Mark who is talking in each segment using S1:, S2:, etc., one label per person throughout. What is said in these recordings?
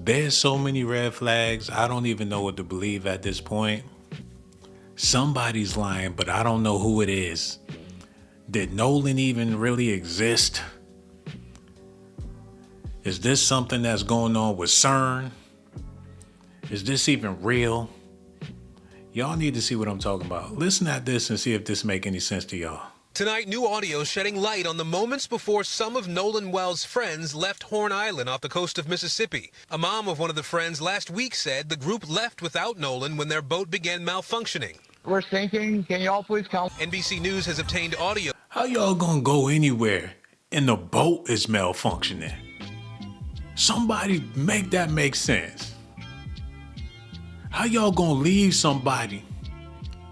S1: There's so many red flags, I don't even know what to believe at this point. Somebody's lying, but I don't know who it is. Did Nolan even really exist? Is this something that's going on with CERN? Is this even real? Y'all need to see what I'm talking about. Listen at this and see if this make any sense to y'all.
S2: Tonight, new audio shedding light on the moments before some of Nolan Wells' friends left Horn Island off the coast of Mississippi. A mom of one of the friends last week said the group left without Nolan when their boat began malfunctioning.
S3: We're sinking. Can y'all please come?
S2: NBC News has obtained audio.
S1: How y'all gonna go anywhere and the boat is malfunctioning? Somebody make that make sense. How y'all gonna leave somebody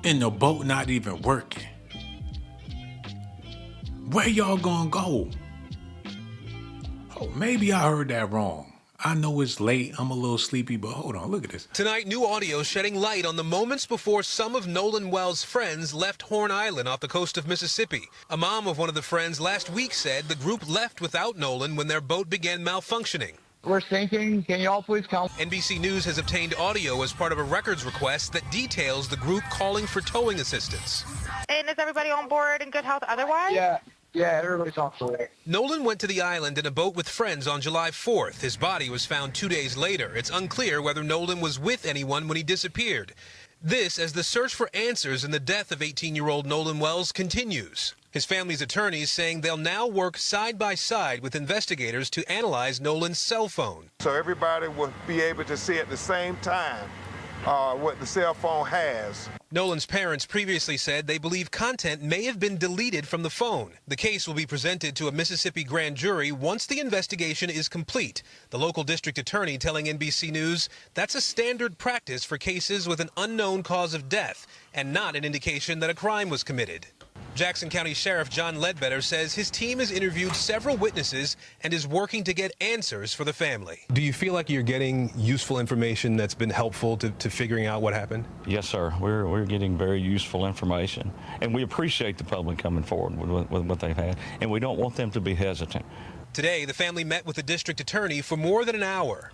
S1: and the boat not even working? Where y'all gonna go? Oh, maybe I heard that wrong. I know it's late, I'm a little sleepy, but hold on, look at this.
S2: Tonight, new audio shedding light on the moments before some of Nolan Wells' friends left Horn Island off the coast of Mississippi. A mom of one of the friends last week said the group left without Nolan when their boat began malfunctioning.
S3: We're sinking. Can y'all please come?
S2: NBC News has obtained audio as part of a records request that details the group calling for towing assistance.
S4: And is everybody on board in good health otherwise?
S3: Yeah, everybody's on board.
S2: Nolan went to the island in a boat with friends on July 4th. His body was found 2 days later. It's unclear whether Nolan was with anyone when he disappeared. This as the search for answers in the death of 18-year-old Nolan Wells continues. His family's attorneys saying they'll now work side by side with investigators to analyze Nolan's cell phone.
S5: So everybody will be able to see at the same time what the cell phone has.
S2: Nolan's parents previously said they believe content may have been deleted from the phone. The case will be presented to a Mississippi grand jury once the investigation is complete. The local district attorney telling NBC News that's a standard practice for cases with an unknown cause of death and not an indication that a crime was committed. Jackson County Sheriff John Ledbetter says his team has interviewed several witnesses and is working to get answers for the family. Do you feel like you're getting useful information that's been helpful to figuring out what happened?
S6: Yes, sir. We're getting very useful information, and we appreciate the public coming forward with what they've had, and we don't want them to be hesitant.
S2: Today, the family met with the district attorney for more than an hour.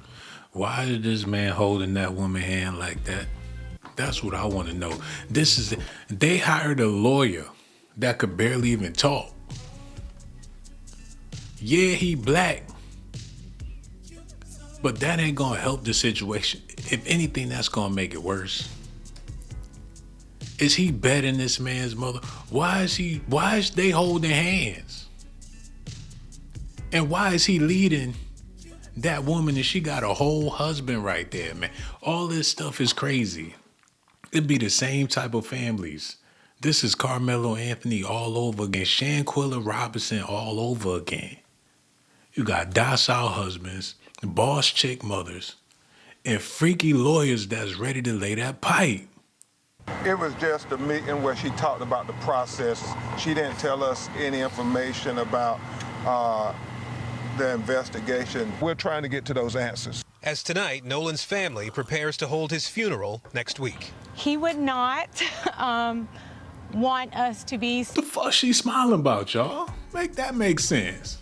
S1: Why is this man holding that woman's hand like that? That's what I want to know. They hired a lawyer that could barely even talk. Yeah, he black, but that ain't gonna help the situation. If anything, that's gonna make it worse. Is he betting this man's mother? Why is they holding hands? And why is he leading that woman and she got a whole husband right there, man? All this stuff is crazy. It'd be the same type of families. This is Carmelo Anthony all over again. Shanquilla Robinson all over again. You got docile husbands, boss chick mothers, and freaky lawyers that's ready to lay that pipe.
S5: It was just a meeting where she talked about the process. She didn't tell us any information about the investigation. We're trying to get to those answers.
S2: As tonight, Nolan's family prepares to hold his funeral next week.
S7: He would not want us to be...
S1: The fuck she smiling about, y'all? Make that make sense.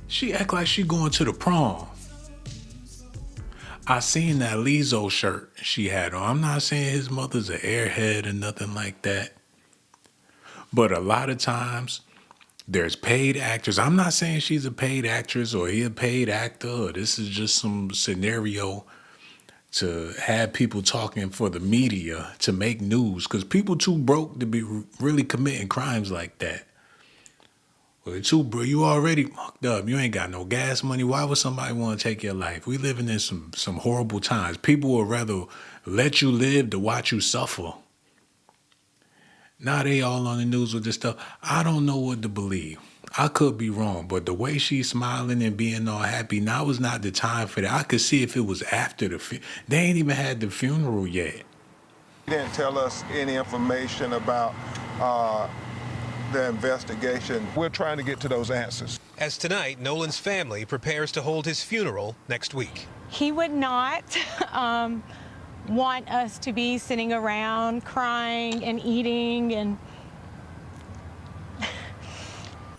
S1: She act like she going to the prom. I seen that Lizzo shirt she had on. I'm not saying his mother's an airhead or nothing like that. But a lot of times, there's paid actors. I'm not saying she's a paid actress or he a paid actor or this is just some scenario to have people talking for the media to make news, because people too broke to be really committing crimes like that. Well, you already fucked up. You ain't got no gas money. Why would somebody want to take your life? We living in some horrible times. People would rather let you live to watch you suffer. Now they all on the news with this stuff. I don't know what to believe. I could be wrong, but the way she's smiling and being all happy, now is not the time for that. I could see if it was after they ain't even had the funeral yet.
S5: She didn't tell us any information about the investigation. We're trying to get to those answers.
S2: As tonight, Nolan's family prepares to hold his funeral next week.
S7: He would not want us to be sitting around crying and eating and...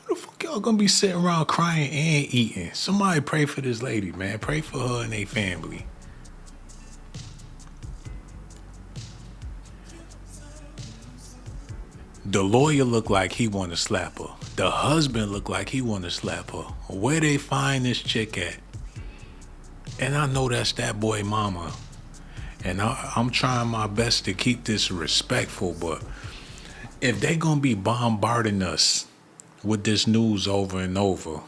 S1: What the fuck y'all y'all gonna be sitting around crying and eating. Somebody pray for this lady, man. Pray for her and their family. The lawyer looked like he want to slap her. The husband looked like he want to slap her. Where they find this chick at? And I know that's that boy mama. And I'm trying my best to keep this respectful, but if they gonna be bombarding us with this news over and over,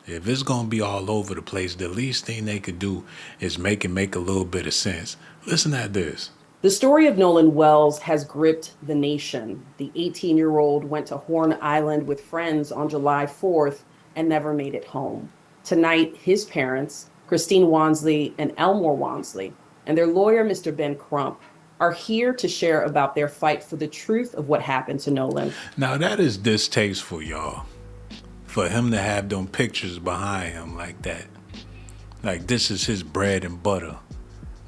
S1: if it's gonna be all over the place, the least thing they could do is make it make a little bit of sense. Listen at this.
S8: The story of Nolan Wells has gripped the nation. The 18-year-old went to Horn Island with friends on July 4th and never made it home. Tonight, his parents, Christine Wansley and Elmore Wansley, and their lawyer, Mr. Ben Crump, are here to share about their fight for the truth of what happened to Nolan.
S1: Now that is distasteful, y'all. For him to have them pictures behind him like that. Like this is his bread and butter.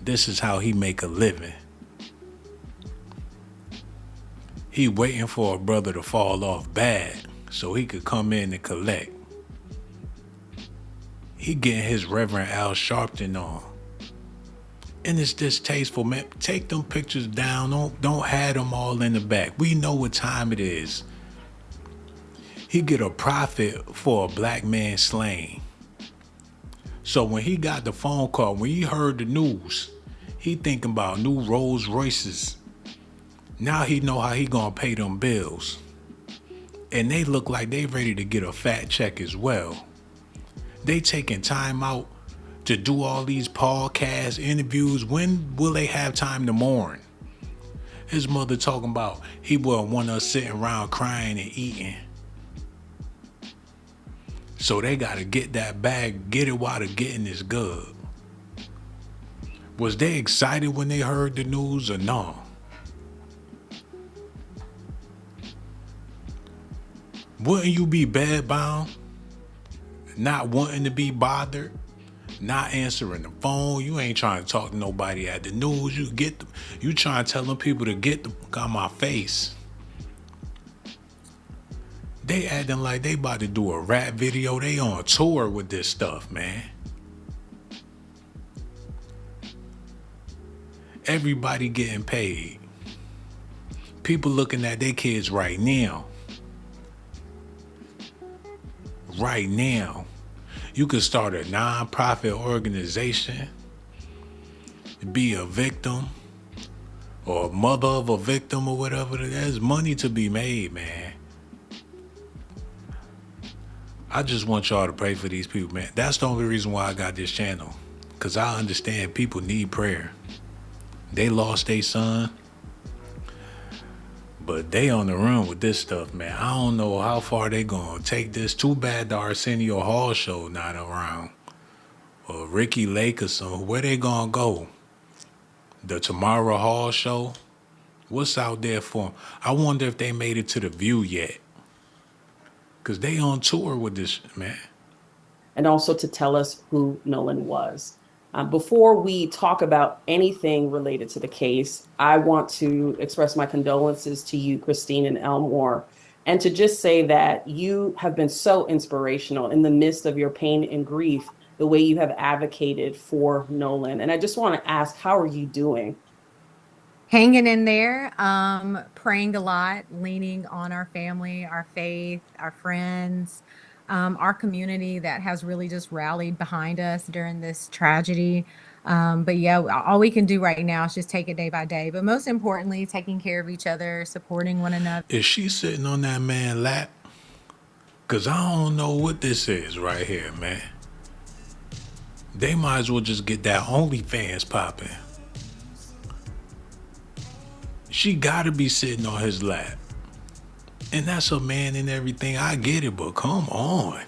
S1: This is how he make a living. He waiting for a brother to fall off bad so he could come in and collect. He getting his Reverend Al Sharpton on. And it's distasteful, man. Take them pictures down. Don't have them all in the back. We know what time it is. He get a profit for a black man slain. So when he got the phone call, when he heard the news, he thinking about new Rolls Royces. Now he know how he gonna pay them bills. And they look like they ready to get a fat check as well. They taking time out to do all these podcast interviews. When will they have time to mourn? His mother talking about he wouldn't want us sitting around crying and eating. So they gotta get that bag, get it while the getting is good. Was they excited when they heard the news or no? Wouldn't you be bedbound? Not wanting to be bothered? Not answering the phone? You ain't trying to talk to nobody at the news. You trying to tell them people to get the fuck out my face. They acting like they about to do a rap video. They on tour with this stuff, man. Everybody getting paid. People looking at their kids right now. Right now. You could start a non-profit organization, be a victim, or a mother of a victim or whatever. There's money to be made, man. I just want y'all to pray for these people, man. That's the only reason why I got this channel. Because I understand people need prayer. They lost their son. But they on the run with this stuff, man. I don't know how far they gonna take this. Too bad the Arsenio Hall show not around. Or Ricky Lake or something. Where they gonna go? The Tamara Hall show? What's out there for them? I wonder if they made it to the View yet. Because they on tour with this, man.
S8: And also to tell us who Nolan was. Before we talk about anything related to the case, I want to express my condolences to you, Christine and Elmore, and to just say that you have been so inspirational in the midst of your pain and grief, the way you have advocated for Nolan. And I just want to ask, how are you doing?
S9: Hanging in there, praying a lot, leaning on our family, our faith, our friends, our community that has really just rallied behind us during this tragedy. But yeah, all we can do right now is just take it day by day. But most importantly, taking care of each other, supporting one another.
S1: Is she sitting on that man's lap? Because I don't know what this is right here, man. They might as well just get that OnlyFans popping. She gotta be sitting on his lap. And that's a man and everything. I get it, but come on.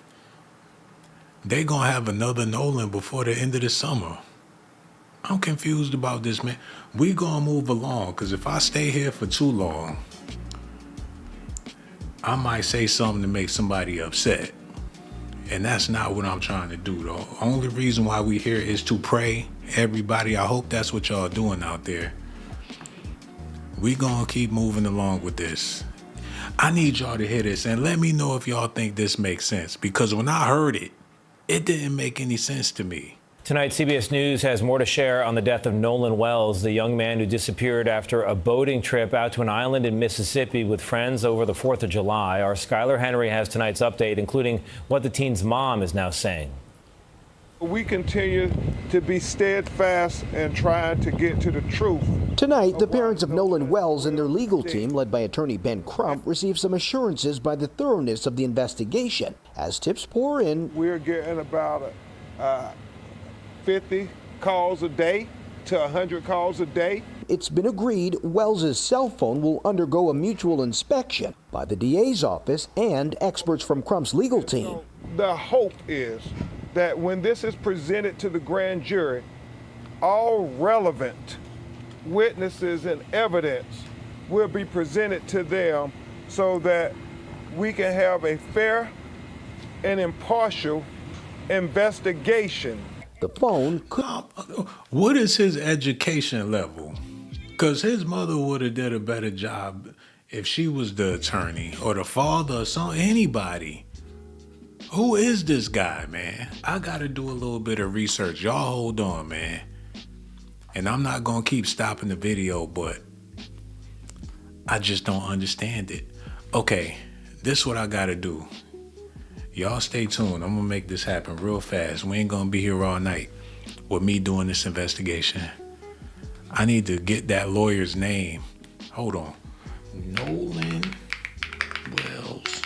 S1: They gonna have another Nolan before the end of the summer. I'm confused about this, man. We gonna move along, because if I stay here for too long, I might say something to make somebody upset. And that's not what I'm trying to do, though. Only reason why we here is to pray. Everybody, I hope that's what y'all doing out there. We gonna keep moving along with this. I need y'all to hear this and let me know if y'all think this makes sense, because when I heard it, it didn't make any sense to me.
S10: Tonight, CBS News has more to share on the death of Nolan Wells, the young man who disappeared after a boating trip out to an island in Mississippi with friends over the 4th of July. Our Skylar Henry has tonight's update, including what the teen's mom is now saying.
S5: We continue to be steadfast and trying to get to the truth.
S11: Tonight, the parents of Nolan Wells and their legal team, led by attorney Ben Crump, received some assurances by the thoroughness of the investigation. As tips pour in,
S5: We're getting about 50 calls a day to 100 calls a day.
S11: it's been agreed Wells's cell phone will undergo a mutual inspection by the DA's office and experts from Crump's legal team.
S5: The hope is that when this is presented to the grand jury, all relevant witnesses and evidence will be presented to them so that we can have a fair and impartial investigation.
S11: The phone could...
S1: What is his education level? Because his mother would have did a better job if she was the attorney, or the father, or anybody. Who is this guy, man? I gotta do a little bit of research. Y'all hold on, man. And I'm not gonna keep stopping the video, but I just don't understand it. Okay, this is what I gotta do. Y'all stay tuned. I'm gonna make this happen real fast. We ain't gonna be here all night with me doing this investigation. I need to get that lawyer's name. Hold on. Nolan Wells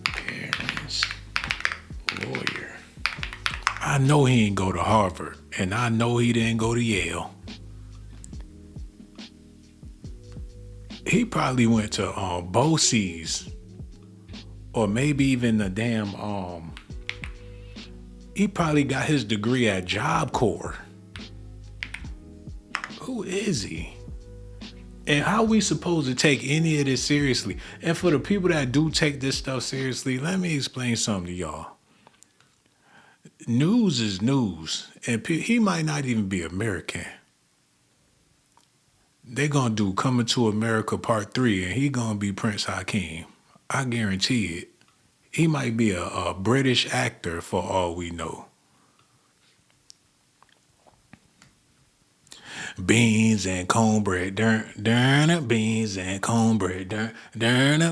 S1: Parents lawyer. I know he didn't go to Harvard, and I know he didn't go to Yale. He probably went to BOCES, or maybe even the damn, he probably got his degree at Job Corps. Who is he? And how we supposed to take any of this seriously? And for the people that do take this stuff seriously, let me explain something to y'all. News is news, and he might not even be American. They're gonna do Coming to America Part 3, and he gonna be Prince Hakeem. I guarantee it. He might be a British actor for all we know. Beans and cornbread, beans and cornbread,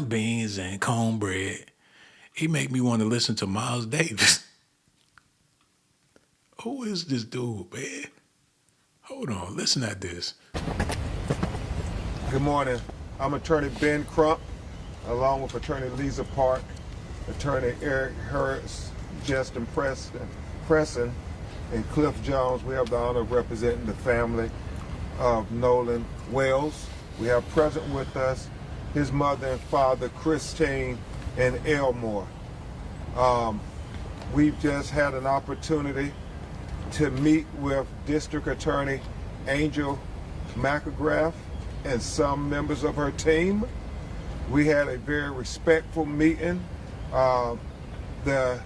S1: beans and cornbread. He make me want to listen to Miles Davis. Who is this dude, man? Hold on, listen at this.
S5: Good morning. I'm attorney Ben Crump, along with attorney Lisa Park, attorney Eric Hurts, Justin Preston, and Cliff Jones. We have the honor of representing the family of Nolan Wells. We have present with us his mother and father, Christine and Elmore. We've just had an opportunity to meet with District Attorney Angel McIlrath and some members of her team. We had a very respectful meeting. The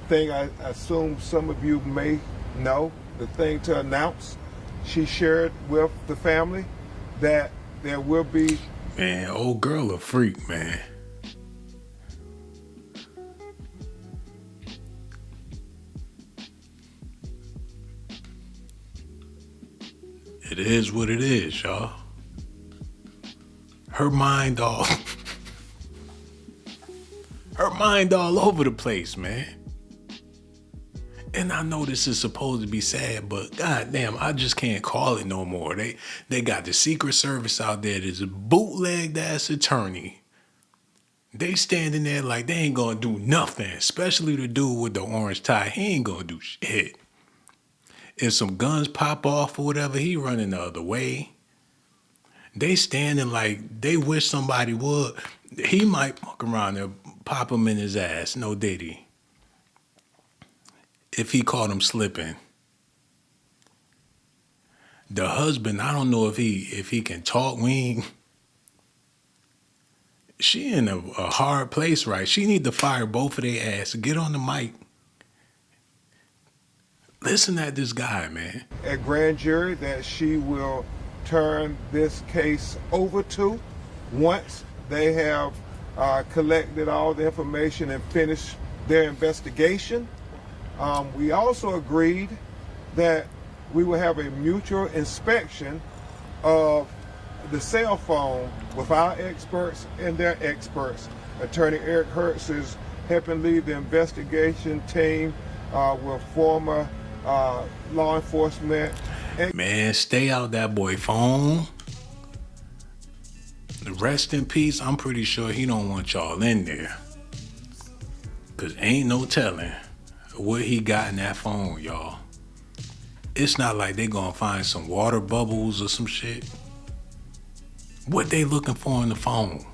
S5: thing I assume some of you may know, the thing to announce, she shared with the family that there will be...
S1: Man, old girl a freak, man. It is what it is, y'all. Her mind all over the place, man. And I know this is supposed to be sad, but goddamn, I just can't call it no more. They got the Secret Service out there that's a bootlegged ass attorney. They standing there like they ain't gonna do nothing, especially the dude with the orange tie. He ain't gonna do shit. If some guns pop off or whatever, he running the other way. They standing like they wish somebody would. He might fuck around and pop him in his ass. No diddy. If he caught him slipping. The husband, I don't know if he can talk. She in a hard place, right? She need to fire both of their ass. Get on the mic. Listen at this guy, man.
S5: At grand jury that she will turn this case over to once they have collected all the information and finished their investigation. We also agreed that we will have a mutual inspection of the cell phone with our experts and their experts. Attorney Eric Hertz is helping lead the investigation team with former law enforcement.
S1: Man, stay out that boy phone. Rest in peace. I'm pretty sure he don't want y'all in there. Cause ain't no telling what he got in that phone, y'all. It's not like they gonna find some water bubbles or some shit. What they looking for in the phone?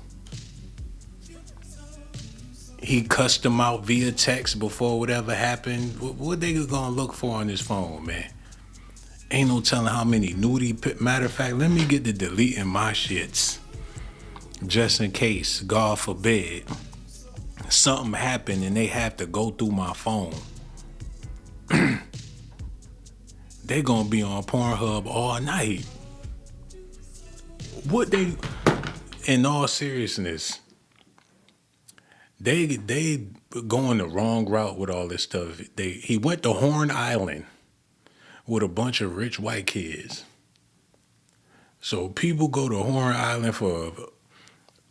S1: He cussed them out via text before whatever happened. What they gonna look for on his phone, man? Ain't no telling how many nudie. Matter of fact, let me get to deleting my shits. Just in case, God forbid, something happened and they have to go through my phone. They gonna be on Pornhub all night. What they, in all seriousness, they going the wrong route with all this stuff. He went to Horn Island with a bunch of rich white kids. So people go to Horn Island for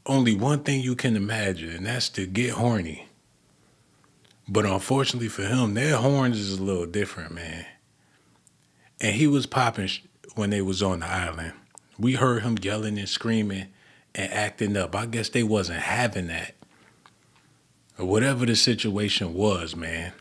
S1: only one thing you can imagine, and that's to get horny. But unfortunately for him, their horns is a little different, man. And he was popping when they was on the island. We heard him yelling and screaming and acting up. I guess they wasn't having that. Or whatever the situation was, man.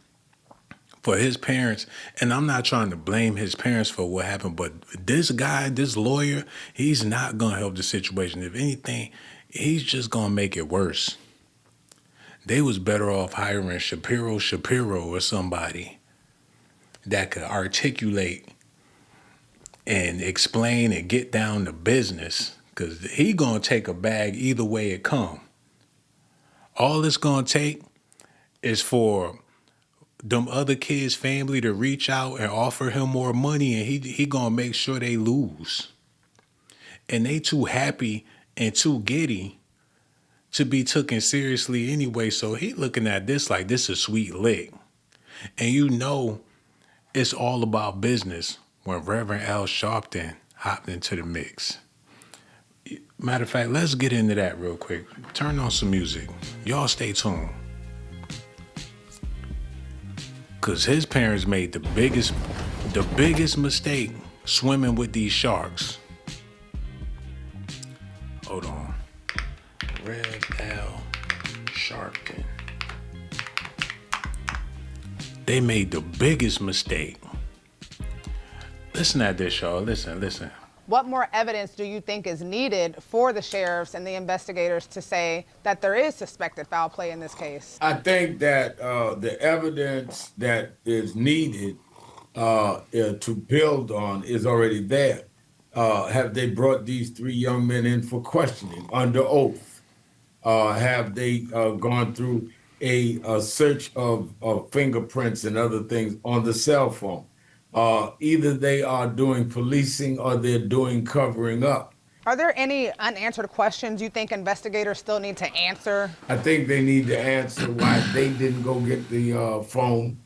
S1: For his parents, and I'm not trying to blame his parents for what happened, but this guy, this lawyer, he's not going to help the situation. If anything, he's just going to make it worse. They was better off hiring Shapiro or somebody that could articulate and explain and get down to business, because he going to take a bag either way it come. All it's going to take is for them other kids' family to reach out and offer him more money, and he gonna make sure they lose. And they too happy and too giddy to be taken seriously anyway, so he looking at this like this is sweet lick. And you know it's all about business when Reverend Al Sharpton hopped into the mix. Matter of fact, let's get into that real quick. Turn on some music. Y'all stay tuned. Because his parents made the biggest mistake swimming with these sharks. Hold on. Rev Al Sharpton. They made the biggest mistake. Listen at this, y'all. Listen.
S12: What more evidence do you think is needed for the sheriffs and the investigators to say that there is suspected foul play in this case?
S13: I think that the evidence that is needed to build on is already there. Have they brought these three young men in for questioning under oath? Have they gone through a search of fingerprints and other things on the cell phone? Either they are doing policing or they're doing covering up.
S12: Are there any unanswered questions you think investigators still need to answer?
S13: I think they need to answer why they didn't go get the phone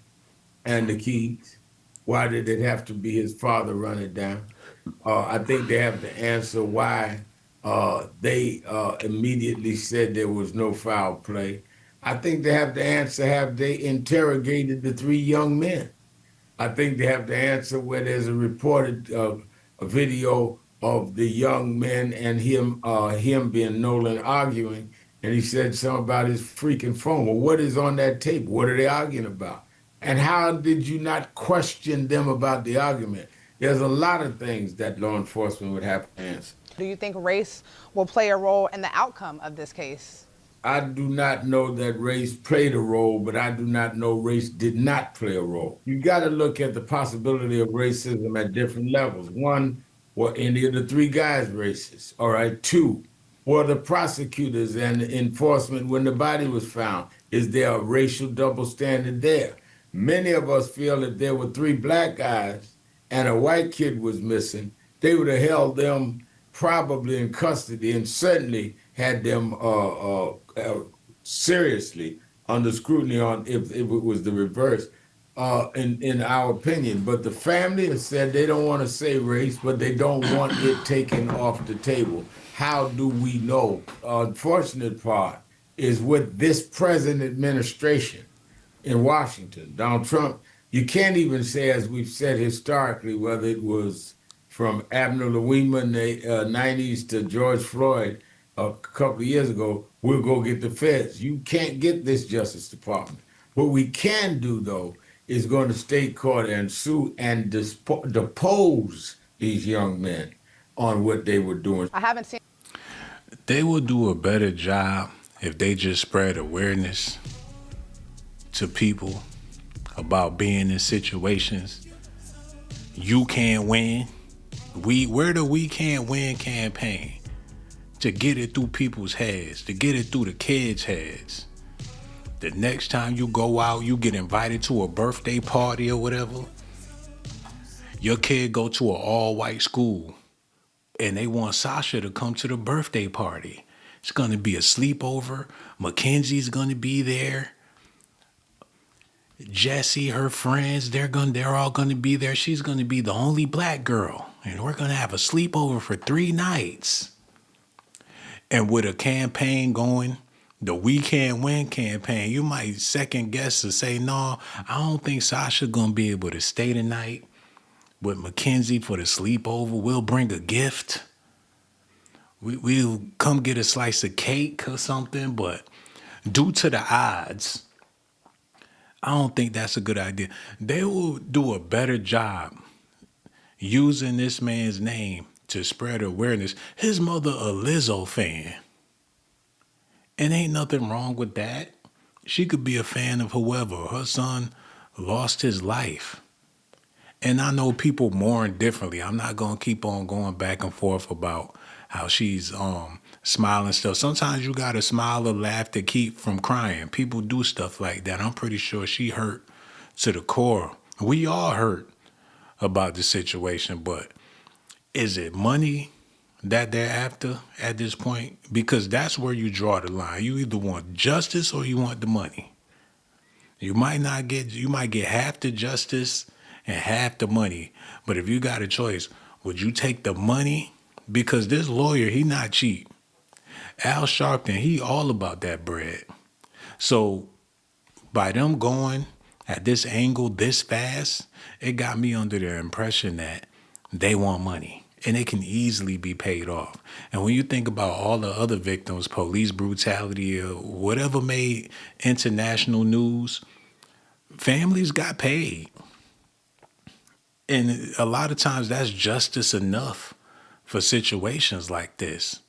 S13: and the keys. Why did it have to be his father run it down? I think they have to answer why they immediately said there was no foul play. I think they have to answer, have they interrogated the three young men? I think they have to answer where there's a reported a video of the young men and him being Nolan arguing, and he said something about his freaking phone. Well, what is on that tape? What are they arguing about? And how did you not question them about the argument? There's a lot of things that law enforcement would have to answer.
S12: Do you think race will play a role in the outcome of this case?
S13: I do not know that race played a role, but I do not know race did not play a role. You got to look at the possibility of racism at different levels. One, were any of the three guys racist? All right. Two, were the prosecutors and the enforcement when the body was found? Is there a racial double standard there? Many of us feel if there were three black guys and a white kid was missing, they would have held them probably in custody and certainly had them seriously under scrutiny on if it was the reverse, in our opinion. But the family has said they don't want to say race, but they don't want it taken off the table. How do we know? Unfortunate part is with this present administration in Washington, Donald Trump, you can't even say, as we've said historically, whether it was from Abner Louima in the 90s to George Floyd a couple of years ago, we'll go get the feds. You can't get this Justice Department. What we can do, though, is go to state court and sue and depose these young men on what they were doing.
S12: I haven't seen.
S1: They will do a better job if they just spread awareness to people about being in situations you can't win. We're the We Can't Win campaign to get it through people's heads, to get it through the kids' heads. The next time you go out, you get invited to a birthday party or whatever, your kid go to an all-white school and they want Sasha to come to the birthday party. It's gonna be a sleepover. Mackenzie's gonna be there. Jessie, her friends, they're all gonna be there. She's gonna be the only black girl. And we're gonna have a sleepover for 3 nights. And with a campaign going, the We Can't Win campaign, you might second guess or say, no, I don't think Sasha gonna be able to stay tonight with Mackenzie for the sleepover. We'll bring a gift. We'll come get a slice of cake or something, but due to the odds, I don't think that's a good idea. They will do a better job using this man's name to spread awareness. His mother a Lizzo fan. And ain't nothing wrong with that. She could be a fan of whoever. Her son lost his life. And I know people mourn differently. I'm not going to keep on going back and forth about how she's smiling still. Sometimes you got to smile or laugh to keep from crying. People do stuff like that. I'm pretty sure she hurt to the core. We all hurt about the situation, but is it money that they're after at this point? Because that's where you draw the line. You either want justice or you want the money. You might get half the justice and half the money. But if you got a choice, would you take the money? Because this lawyer, he not cheap. Al Sharpton, he all about that bread. So by them going at this angle this fast, it got me under the impression that they want money. And it can easily be paid off. And when you think about all the other victims, police brutality or whatever made international news, families got paid. And a lot of times that's justice enough for situations like this.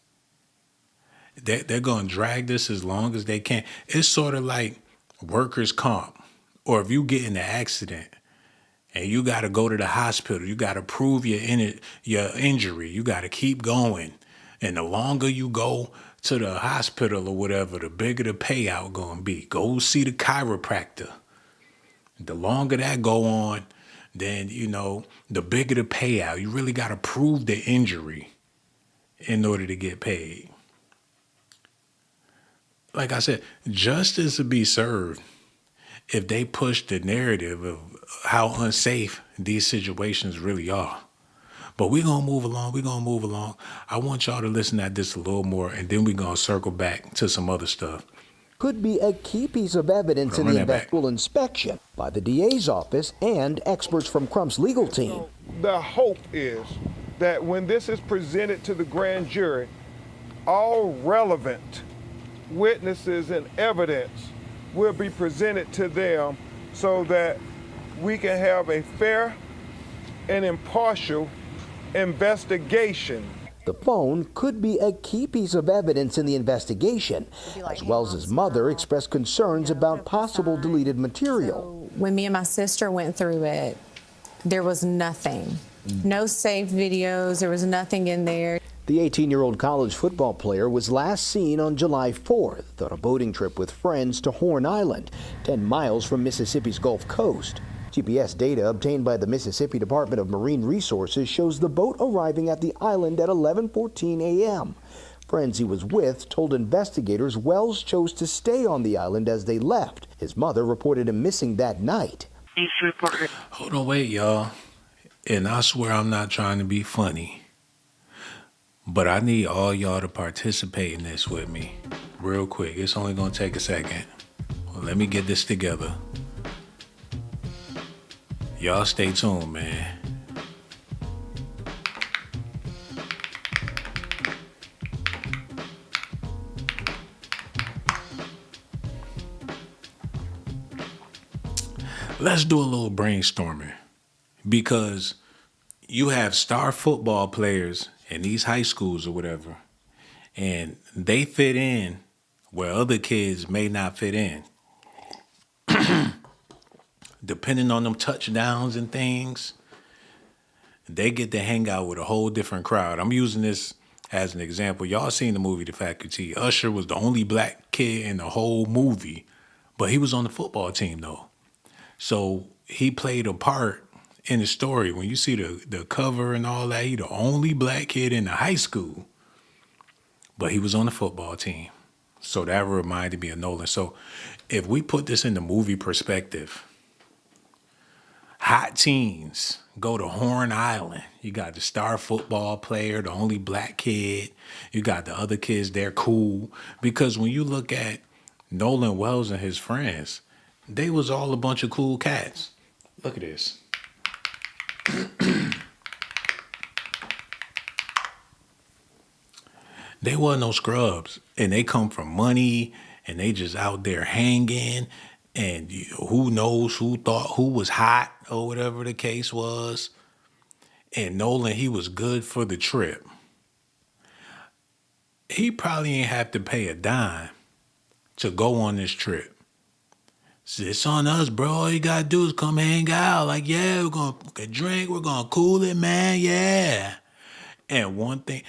S1: They're going to drag this as long as they can. It's sort of like workers' comp. Or if you get in an accident and you got to go to the hospital, you got to prove your injury. You got to keep going. And the longer you go to the hospital or whatever, the bigger the payout going to be. Go see the chiropractor. The longer that go on, then, the bigger the payout. You really got to prove the injury in order to get paid. Like I said, justice will be served if they push the narrative of how unsafe these situations really are. But we're going to move along. I want y'all to listen at this a little more, and then we're going to circle back to some other stuff.
S11: Could be a key piece of evidence in the eventual inspection by the DA's office and experts from Crump's legal team.
S5: The hope is that when this is presented to the grand jury, all relevant witnesses and evidence will be presented to them so that we can have a fair and impartial investigation.
S11: The phone could be a key piece of evidence in the investigation, as Wells's mother expressed concerns about possible deleted material.
S7: When me and my sister went through it, there was nothing. No saved videos, there was nothing in there.
S11: The 18-year-old college football player was last seen on July 4th on a boating trip with friends to Horn Island, 10 miles from Mississippi's Gulf Coast. GPS data obtained by the Mississippi Department of Marine Resources shows the boat arriving at the island at 11:14 a.m. Friends he was with told investigators Wells chose to stay on the island as they left. His mother reported him missing that night.
S1: Hold on, wait, y'all. And I swear I'm not trying to be funny, but I need all y'all to participate in this with me real quick. It's only going to take a second. Well, let me get this together. Y'all stay tuned, man. Let's do a little brainstorming, because you have star football players in these high schools or whatever, and they fit in where other kids may not fit in. Depending on them touchdowns and things, they get to hang out with a whole different crowd. I'm using this as an example. Y'all seen the movie The Faculty. Usher was the only black kid in the whole movie, but he was on the football team though. So he played a part in the story. When you see the cover and all that, he the only black kid in the high school, but he was on the football team. So that reminded me of Nolan. So if we put this in the movie perspective, hot teens go to Horn Island. You got the star football player, the only black kid. You got the other kids, they're cool. Because when you look at Nolan Wells and his friends, they was all a bunch of cool cats. Look at this. They wasn't no scrubs, and they come from money, and they just out there hanging, and who knows who thought who was hot or whatever the case was. And Nolan, he was good for the trip. He probably ain't have to pay a dime to go on this trip. So it's on us, bro. All you gotta do is come hang out. Like, yeah, we're gonna drink, we're gonna cool it, man, yeah. And one thing,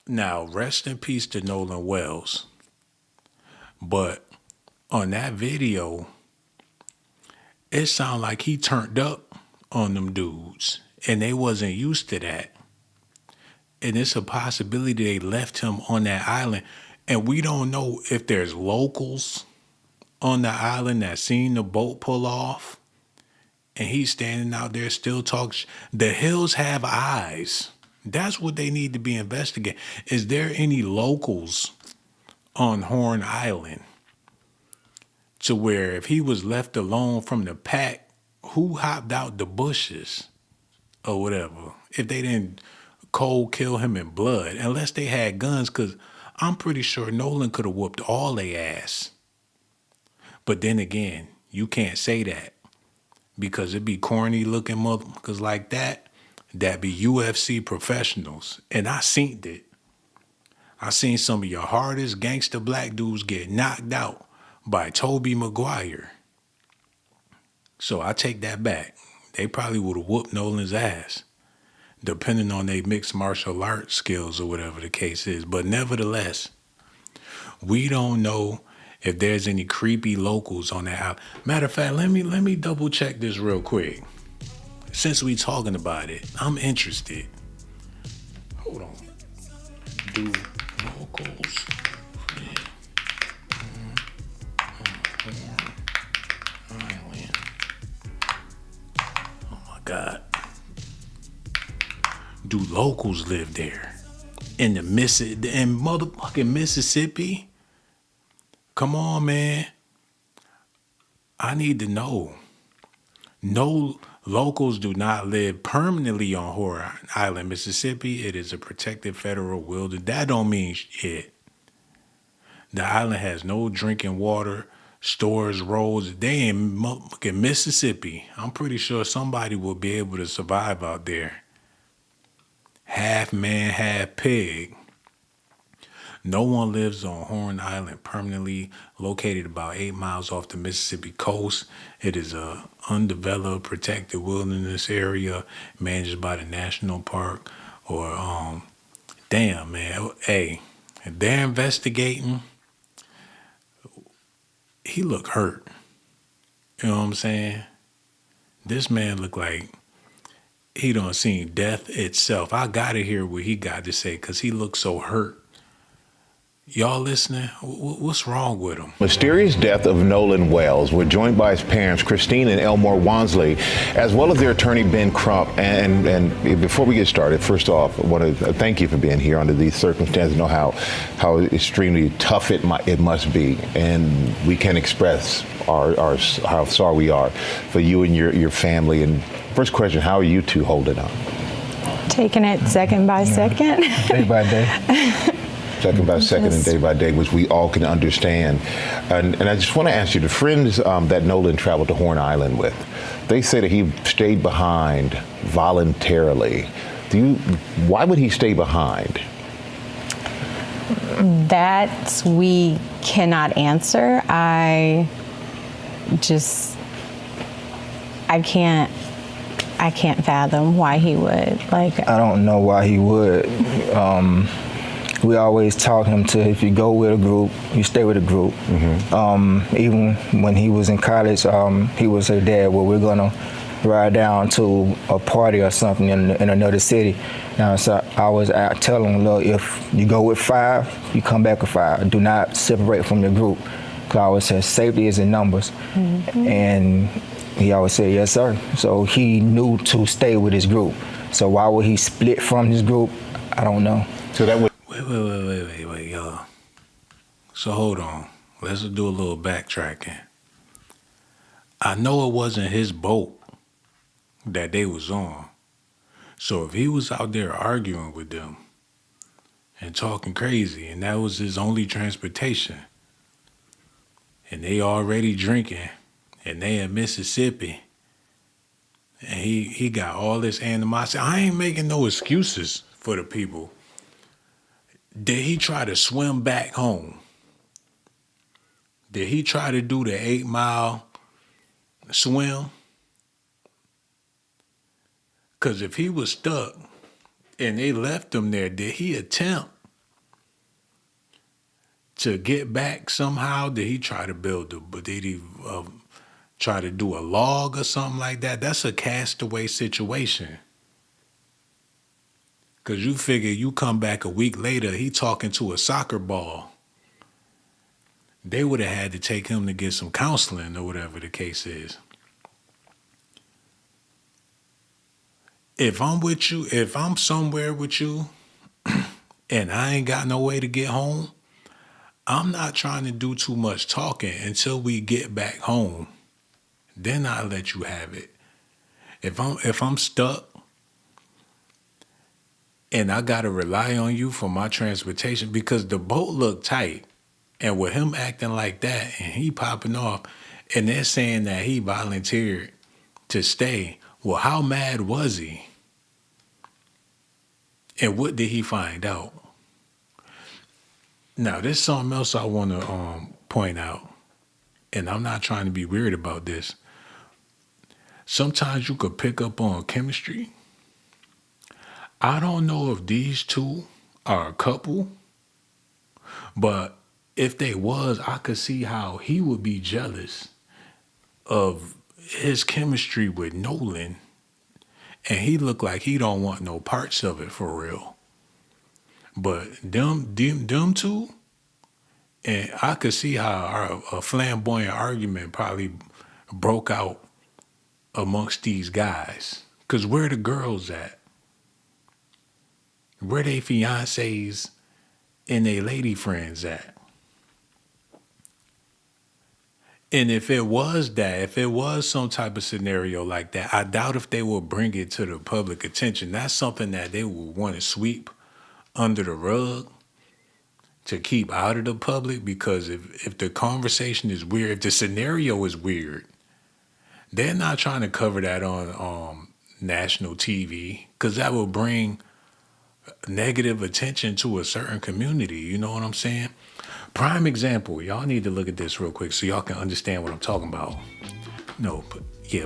S1: now rest in peace to Nolan Wells, but on that video, it sounded like he turned up on them dudes, and they wasn't used to that. And it's a possibility they left him on that island, and we don't know if there's locals on the island that seen the boat pull off, and he's standing out there still talking. The hills have eyes. That's what they need to be investigating. Is there any locals on Horn Island to where if he was left alone from the pack, who hopped out the bushes or whatever? If they didn't cold kill him in blood, unless they had guns, because I'm pretty sure Nolan could have whooped all their ass. But then again, you can't say that, because it'd be corny looking motherfuckers like that be UFC professionals. And I seen it. I seen some of your hardest gangster black dudes get knocked out by Toby Maguire. So I take that back. They probably would have whooped Nolan's ass, depending on their mixed martial arts skills or whatever the case is. But nevertheless, we don't know if there's any creepy locals on that island. Matter of fact, let me double check this real quick. Since we talking about it, I'm interested. Hold on. Do locals Island? Oh my God. Do locals live there? In motherfucking Mississippi? Come on, man. I need to know. No locals do not live permanently on Horn Island, Mississippi. It is a protected federal wilderness. That don't mean shit. The island has no drinking water, stores, roads. They in motherfucking Mississippi. I'm pretty sure somebody will be able to survive out there. Half man, half pig. No one lives on Horn Island permanently, located about 8 miles off the Mississippi coast. It is a undeveloped, protected wilderness area managed by the National Park. Or, damn, man. Hey, if they're investigating, he look hurt. You know what I'm saying? This man look like he done seen death itself. I gotta hear what he got to say, because he looks so hurt Y'all listening? What's wrong with him?
S14: Mysterious death of Nolan Wells. We're joined by his parents, Christine and Elmore Wansley, as well as their attorney, Ben Crump. And before we get started, first off, I want to thank you for being here under these circumstances. I know how extremely tough it must be. And we can express how sorry we are for you and your family. And first question, how are you two holding up?
S15: Taking it second by second.
S16: Day by day.
S14: Second by second and day by day, which we all can understand. And I just want to ask you, the friends that Nolan traveled to Horn Island with, they say that he stayed behind voluntarily. Why would he stay behind?
S15: That we cannot answer. I can't fathom why he would. I
S16: don't know why he would. We always taught him to, if you go with a group, you stay with a group. Mm-hmm. Even when he was in college, he would say, Dad, well, we're going to ride down to a party or something in another city. Now, so I was out telling him, look, if you go with 5, you come back with 5. Do not separate from your group. Because I always said, safety is in numbers. Mm-hmm. And he always said, yes, sir. So he knew to stay with his group. So why would he split from his group? I don't know.
S14: So that would.
S1: Wait, y'all. So hold on. Let's do a little backtracking. I know it wasn't his boat that they was on. So if he was out there arguing with them and talking crazy, and that was his only transportation, and they already drinking, and they in Mississippi, and he got all this animosity. I ain't making no excuses for the people. Did he try to swim back home? Did he try to do the 8-mile swim? Because if he was stuck and they left him there, did he attempt to get back somehow? Did he try to did he try to do a log or something like that? That's a castaway situation. Because you figure you come back a week later, he talking to a soccer ball. They would have had to take him to get some counseling or whatever the case is. If I'm with you, if I'm somewhere with you and I ain't got no way to get home, I'm not trying to do too much talking until we get back home. Then I'll let you have it. If I'm stuck, and I got to rely on you for my transportation because the boat looked tight. And with him acting like that and he popping off and they're saying that he volunteered to stay, well, how mad was he? And what did he find out? Now, there's something else I want to point out. And I'm not trying to be weird about this. Sometimes you could pick up on chemistry. I don't know if these two are a couple, but if they was, I could see how he would be jealous of his chemistry with Nolan, and he looked like he don't want no parts of it for real. But them two, and I could see how a flamboyant argument probably broke out amongst these guys. Because where the girls at? Where they fiancés and they lady friends at? And if it was some type of scenario like that, I doubt if they will bring it to the public attention. That's something that they would want to sweep under the rug to keep out of the public, because if the conversation is weird, if the scenario is weird, they're not trying to cover that on national TV, because that will bring negative attention to a certain community. You know what I'm saying? Prime example, y'all need to look at this real quick so y'all can understand what I'm talking about.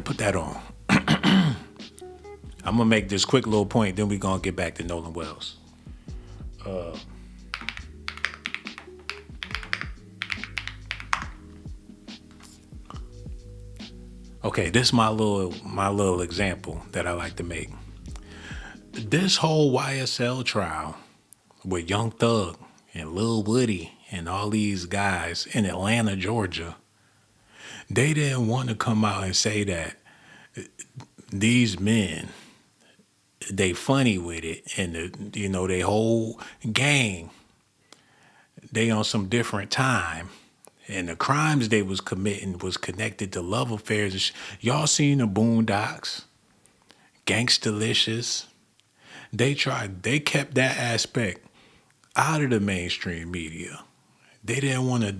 S1: Put that on. I'm gonna make this quick little point, then we're gonna get back to Nolan Wells. Okay, this is my little example that I like to make. This whole YSL trial with Young Thug and Lil Woody and all these guys in Atlanta, Georgia, they didn't want to come out and say that these men, they funny with it, and they whole gang, they on some different time, and the crimes they was committing was connected to love affairs. Y'all seen the Boondocks, Gangstalicious? They kept that aspect out of the mainstream media. They didn't want to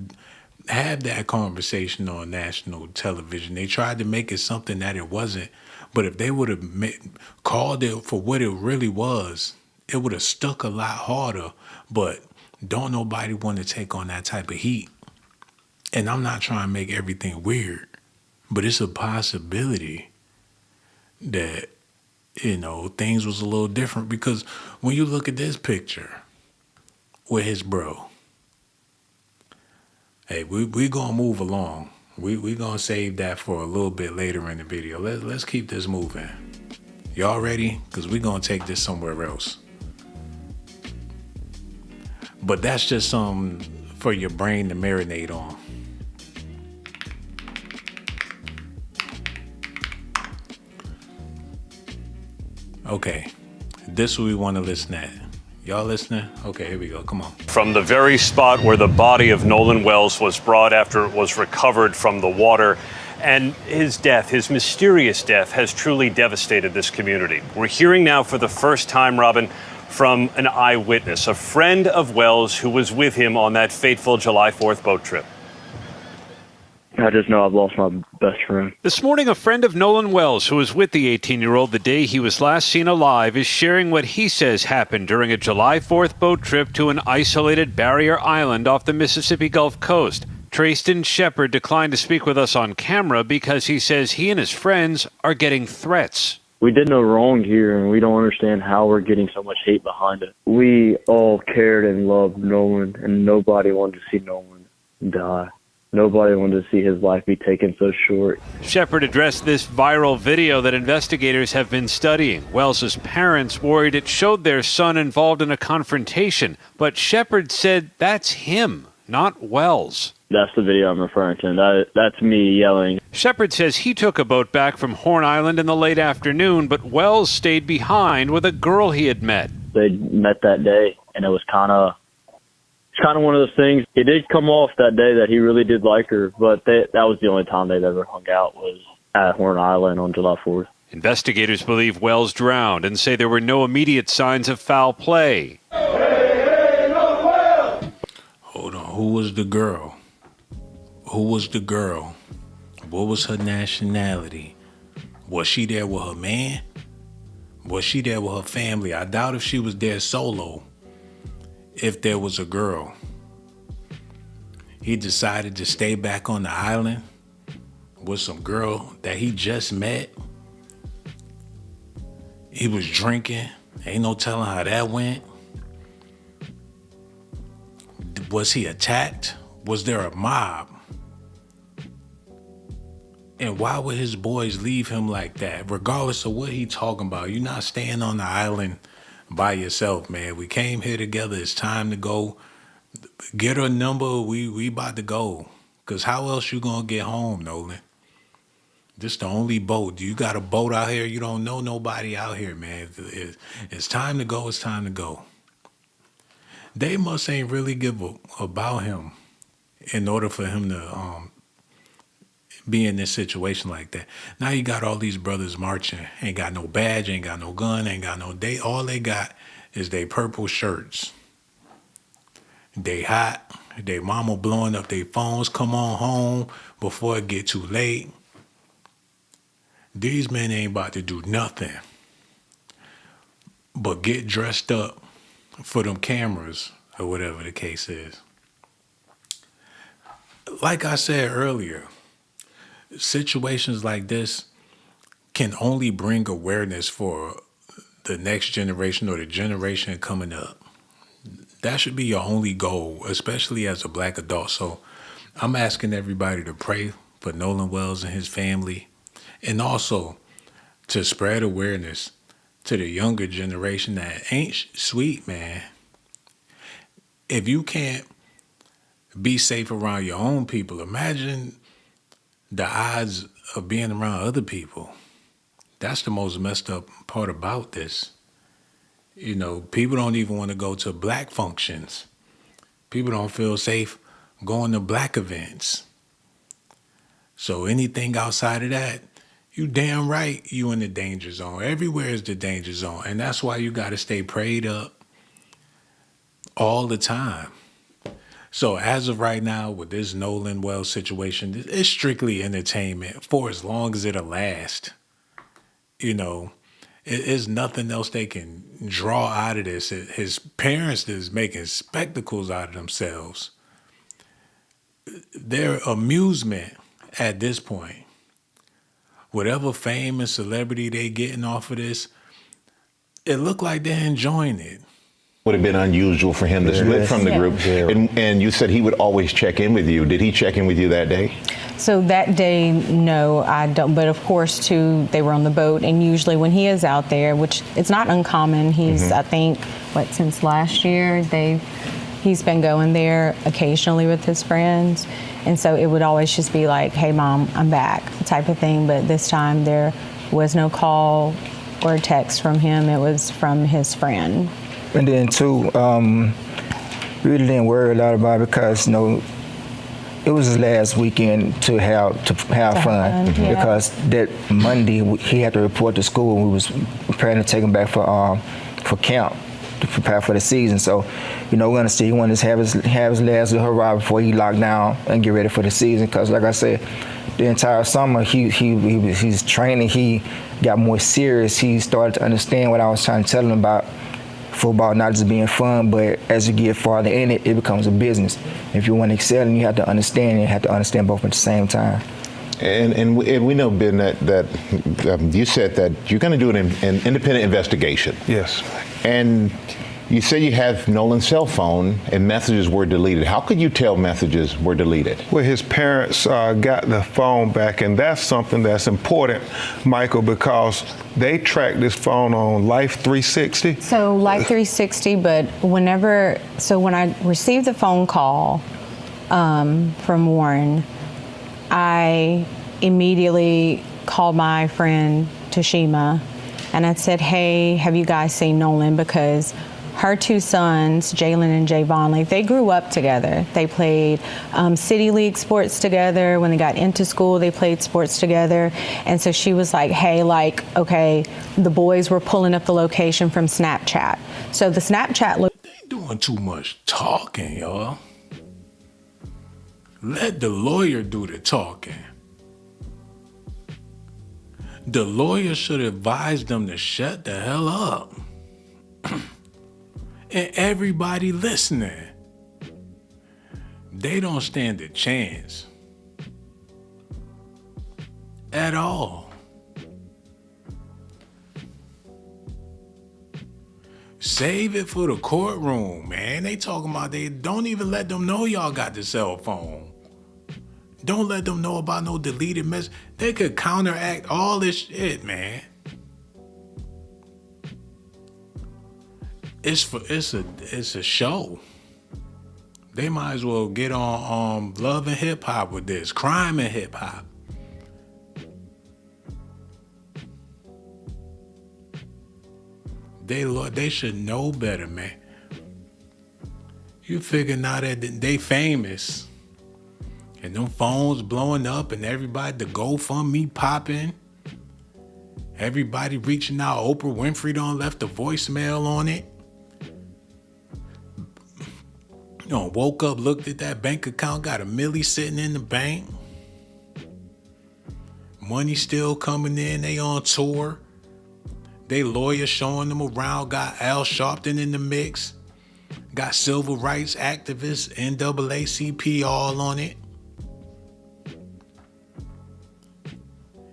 S1: have that conversation on national television. They tried to make it something that it wasn't. But if they would have called it for what it really was, it would have stuck a lot harder. But don't nobody want to take on that type of heat. And I'm not trying to make everything weird, but it's a possibility that, things was a little different. Because when you look at this picture with his bro, hey, we gonna move along. We gonna save that for a little bit later in the video. Let's keep this moving. Y'all ready? Because we gonna take this somewhere else. But that's just something for your brain to marinate on. Okay, this is what we want to listen at. Y'all listening? Okay, here we go. Come on.
S17: From the very spot where the body of Nolan Wells was brought after it was recovered from the water. And his death, his mysterious death, has truly devastated this community. We're hearing now for the first time, Robin, from an eyewitness, a friend of Wells who was with him on that fateful July 4th boat trip.
S18: I just know I've lost my best friend.
S17: This morning, a friend of Nolan Wells, who was with the 18-year-old the day he was last seen alive, is sharing what he says happened during a July 4th boat trip to an isolated barrier island off the Mississippi Gulf Coast. Trayston Shepard declined to speak with us on camera because he says he and his friends are getting threats.
S18: We did no wrong here, and we don't understand how we're getting so much hate behind it. We all cared and loved Nolan, and nobody wanted to see Nolan die. Nobody wanted to see his life be taken so short.
S17: Shepard addressed this viral video that investigators have been studying. Wells's parents worried it showed their son involved in a confrontation, but Shepard said that's him, not Wells.
S18: That's the video I'm referring to. That's me yelling.
S17: Shepard says he took a boat back from Horn Island in the late afternoon, but Wells stayed behind with a girl he had met.
S18: They met that day, and it was kind of one of those things. It did come off that day that he really did like her, but that was the only time they'd ever hung out, was at Horn Island on July 4th.
S17: Investigators believe Wells drowned and say there were no immediate signs of foul play.
S1: Hold on. Who was the girl? Who was the girl? What was her nationality? Was she there with her man? Was she there with her family? I doubt if she was there solo. If there was a girl. He decided to stay back on the island with some girl that he just met. He was drinking. Ain't no telling how that went. Was he attacked? Was there a mob? And why would his boys leave him like that? Regardless of what he talking about, you're not staying on the island by yourself, man. We came here together. It's time to go. Get her number. We about to go. Because how else you going to get home, Nolan? This the only boat. You got a boat out here. You don't know nobody out here, man. It's time to go. It's time to go. They must ain't really give about him in order for him to be in this situation like that. Now you got all these brothers marching, ain't got no badge, ain't got no gun, ain't got no all they got is they purple shirts. They hot, they mama blowing up their phones, come on home before it get too late. These men ain't about to do nothing but get dressed up for them cameras or whatever the case is. Like I said earlier, situations like this can only bring awareness for the next generation or the generation coming up. That should be your only goal, especially as a black adult. So I'm asking everybody to pray for Nolan Wells and his family, and also to spread awareness to the younger generation that ain't sweet, man. if you can't be safe around your own people, imagine the odds of being around other people. That's the most messed up part about this. You know, people don't even want to go to black functions. People don't feel safe going to black events. So anything outside of that, you damn right you in the danger zone. Everywhere is the danger zone. And that's why you got to stay prayed up all the time. So as of right now, with this Nolan Wells situation, it's strictly entertainment for as long as it'll last. You know, it's nothing else they can draw out of this. His parents is making spectacles out of themselves. Their amusement at this point, whatever fame and celebrity they getting off of this, it looked like they're enjoying it.
S14: Would have been unusual for him to split from the group. And you said he would always check in with you. Did he check in with you that day?
S15: So that day, no, I don't. But of course, too, they were on the boat. And usually when he is out there, which it's not uncommon, he's, I think, since last year, he's been going there occasionally with his friends. And so it would always just be like, hey, Mom, I'm back, type of thing. But this time there was no call or text from him. It was from his friend.
S16: And then too, really didn't worry a lot about it because, you know, it was his last weekend to have fun. Because that Monday he had to report to school. We was preparing to take him back for camp to prepare for the season. So, you know, we understand he wanted to have his last little hurrah before he locked down and get ready for the season. Because, like I said, the entire summer he's training. He got more serious. He started to understand what I was trying to tell him about football, not just being fun, but as you get farther in it, it becomes a business. If you want to excel, and you have to understand, and you have to understand both at the same time.
S14: And we know, Ben, that you said that you're going to do an independent investigation.
S19: Yes.
S14: And you say you have Nolan's cell phone and messages were deleted. How could you tell messages were deleted?
S19: Well, his parents got the phone back, and that's something that's important, Michael, because they tracked this phone on Life 360.
S15: So Life 360, but when I received the phone call from Warren, I immediately called my friend Toshima, and I said, hey, have you guys seen Nolan? Because her two sons, Jalen and Javon, they grew up together. They played City League sports together. When they got into school, they played sports together. And so she was like, hey, okay, the boys were pulling up the location from Snapchat. So the Snapchat
S1: They doing too much talking, y'all. Let the lawyer do the talking. The lawyer should advise them to shut the hell up. And everybody listening, they don't stand a chance at all. Save it for the courtroom, man. They talking about they don't even let them know y'all got the cell phone. Don't let them know about no deleted message. They could counteract all this shit, man. It's a show. They might as well get on Love and Hip Hop with this, Crime and Hip Hop. They should know better, man. You figure now that they famous and them phones blowing up and everybody, the GoFundMe popping, everybody reaching out. Oprah Winfrey done left a voicemail on it. You know, woke up, looked at that bank account, got $1 million sitting in the bank. Money still coming in, they on tour. They lawyer showing them around, got Al Sharpton in the mix. Got civil rights activists, NAACP all on it.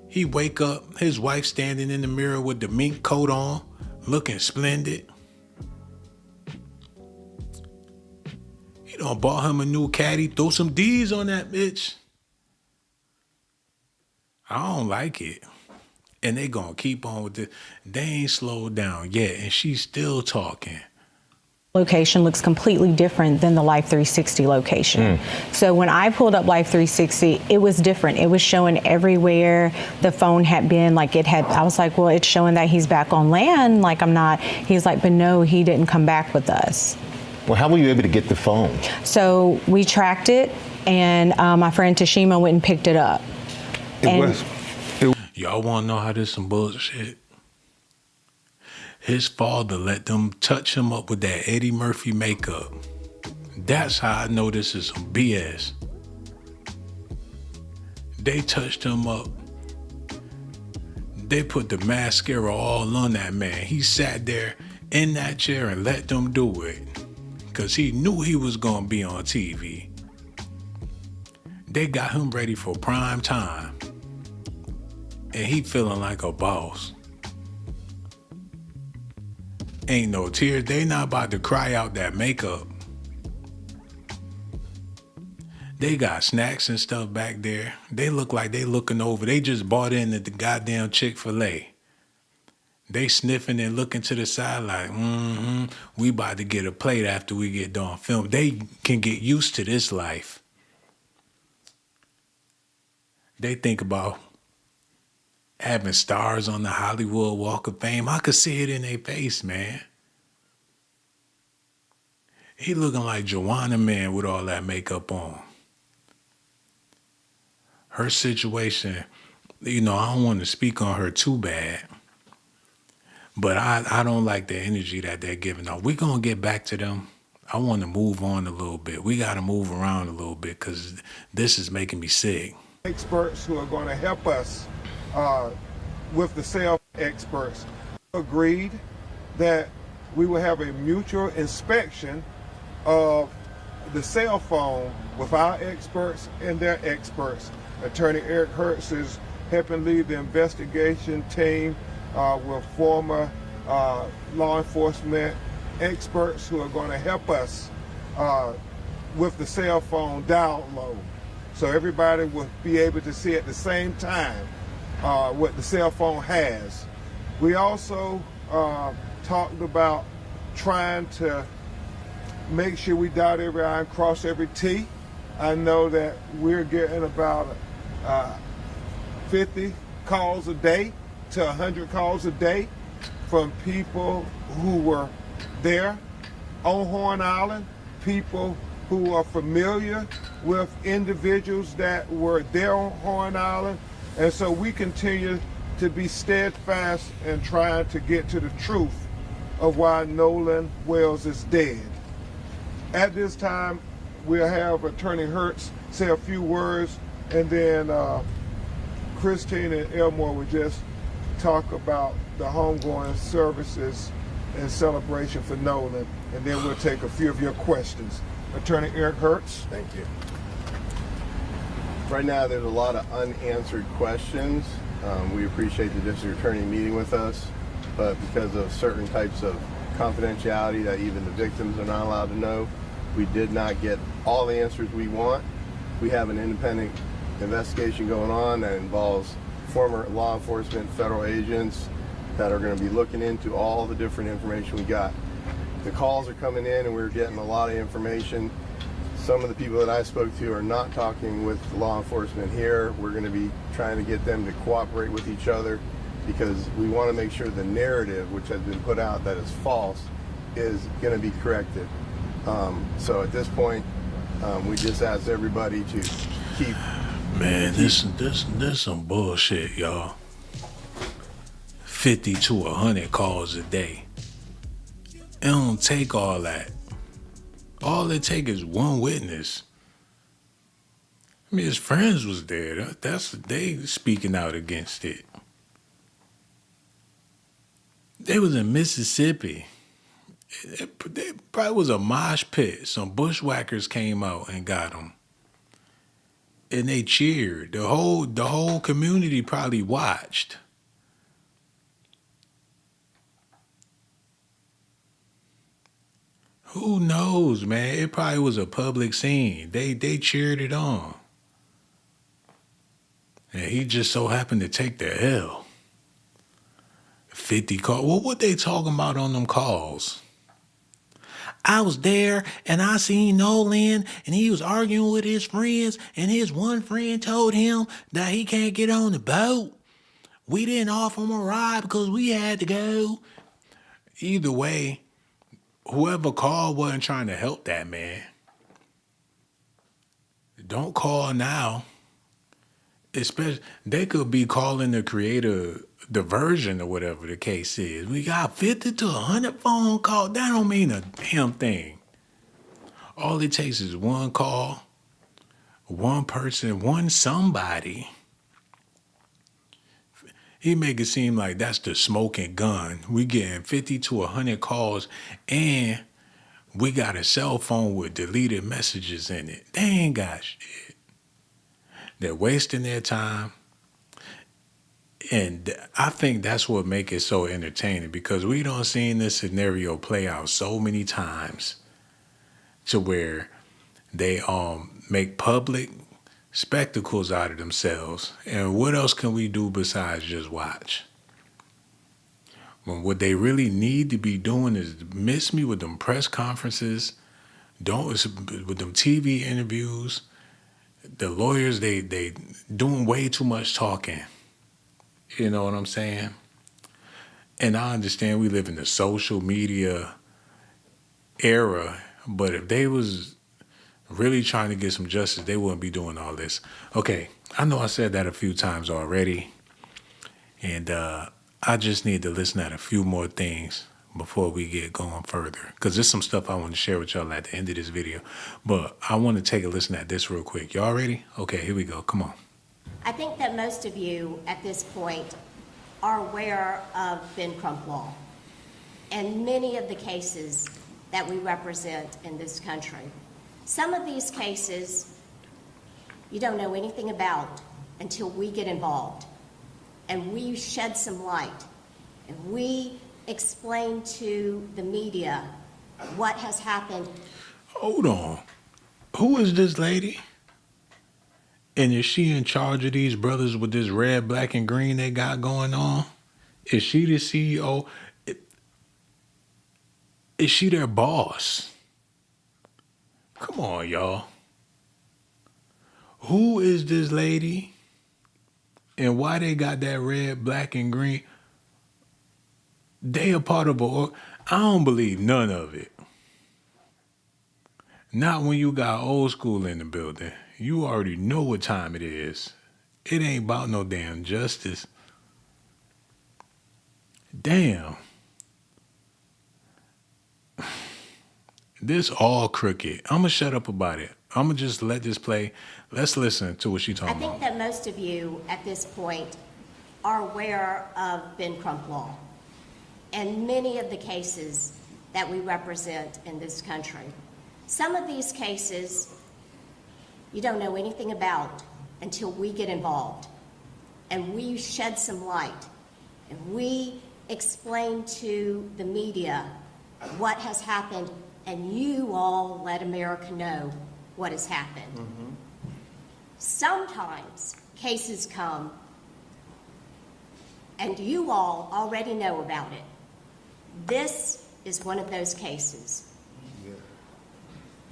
S1: He wake up, his wife standing in the mirror with the mink coat on, looking splendid. He done bought him a new caddy, throw some D's on that bitch. I don't like it. And they gonna keep on with this. They ain't slowed down yet, and she's still talking.
S15: location looks completely different than the Life 360 location. So when I pulled up Life 360, it was different. It was showing everywhere the phone had been. Like it had, I was like, well, it's showing that he's back on land. Like I'm not, he's like, but no, he didn't come back with us.
S14: Well, how were you able to get the phone?
S15: So we tracked it, and my friend Tashima went and picked it up.
S1: Y'all want to know how this some bullshit? His father let them touch him up with that Eddie Murphy makeup. That's how I know this is some BS. They touched him up. They put the mascara all on that man. He sat there in that chair and let them do it. Because he knew he was going to be on TV. They got him ready for prime time. And he feeling like a boss. Ain't no tears. They not about to cry out that makeup. They got snacks and stuff back there. They look like they looking over. They just bought in at the goddamn Chick-fil-A. They sniffing and looking to the side like, we about to get a plate after we get done filming. They can get used to this life. They think about having stars on the Hollywood Walk of Fame. I could see it in their face, man. He looking like Joanna Man with all that makeup on. Her situation, I don't want to speak on her too bad, but I don't like the energy that they're giving off. We're going to get back to them. I want to move on a little bit. We got to move around a little bit because this is making me sick.
S5: Experts who are going to help us with the cell experts agreed that we will have a mutual inspection of the cell phone with our experts and their experts. Attorney Eric Hertz is helping lead the investigation team with former law enforcement experts who are going to help us with the cell phone download. So everybody will be able to see at the same time what the cell phone has. We also talked about trying to make sure we dot every I and cross every T. I know that we're getting about 50 calls a day to 100 calls a day from people who were there on Horn Island, people who are familiar with individuals that were there on Horn Island. And so we continue to be steadfast in trying to get to the truth of why Nolan Wells is dead. At this time, we'll have Attorney Hertz say a few words, and then Christine and Elmore will just talk about the homegoing services and celebration for Nolan, and then we'll take a few of your questions. Attorney Eric Hertz.
S20: Thank you. Right now, there's a lot of unanswered questions. We appreciate the district attorney meeting with us, but because of certain types of confidentiality that even the victims are not allowed to know, we did not get all the answers we want. We have an independent investigation going on that involves former law enforcement, federal agents that are going to be looking into all the different information we got. The calls are coming in and we're getting a lot of information. Some of the people that I spoke to are not talking with law enforcement here. We're going to be trying to get them to cooperate with each other because we want to make sure the narrative, which has been put out that is false, is going to be corrected. So at this point, we just ask everybody to keep.
S1: Man, this some bullshit, y'all. 50 to 100 calls a day. It don't take all that. All it take is one witness. I mean, his friends was there. They speaking out against it. They was in Mississippi. It probably was a mosh pit. Some bushwhackers came out and got them. And they cheered. The whole community probably watched. Who knows, man? It probably was a public scene. They cheered it on. And he just so happened to take the L. 50 calls. Well, what they talking about on them calls? I was there and I seen Nolan and he was arguing with his friends and his one friend told him that he can't get on the boat. We didn't offer him a ride because we had to go. Either way, whoever called wasn't trying to help that man. Don't call now. Especially, they could be calling the creator diversion or whatever the case is. We got 50 to 100 phone calls. That don't mean a damn thing. All it takes is one call, one person, one somebody. He make it seem like that's the smoking gun. We getting 50 to 100 calls and we got a cell phone with deleted messages in it. They ain't got shit. They're wasting their time. And I think that's what makes it so entertaining because we don't seen this scenario play out so many times to where they make public spectacles out of themselves. And what else can we do besides just watch? When what they really need to be doing is miss me with them press conferences, with them TV interviews. The lawyers, they doing way too much talking. You know what I'm saying? And I understand we live in the social media era, but if they was really trying to get some justice, they wouldn't be doing all this. Okay, I know I said that a few times already, and I just need to listen at a few more things before we get going further, because there's some stuff I want to share with y'all at the end of this video. But I want to take a listen at this real quick. Y'all ready? Okay, here we go. Come on.
S21: I think that most of you at this point are aware of Ben Crump law and many of the cases that we represent in this country. Some of these cases you don't know anything about until we get involved and we shed some light and we explain to the media what has happened.
S1: Hold on. Who is this lady? And is she in charge of these brothers with this red, black, and green they got going on? Is she the CEO? Is she their boss? Come on, y'all. Who is this lady? And why they got that red, black, and green? They a part of I don't believe none of it. Not when you got old school in the building. You already know what time it is. It ain't about no damn justice. Damn. This all crooked. I'm going to shut up about it. I'm going to just let this play. Let's listen to what she's talking about.
S21: I think that most of you at this point are aware of Ben Crump law and many of the cases that we represent in this country. Some of these cases you don't know anything about until we get involved and we shed some light and we explain to the media what has happened and you all let America know what has happened. Mm-hmm. Sometimes cases come and you all already know about it. This is one of those cases. Yeah.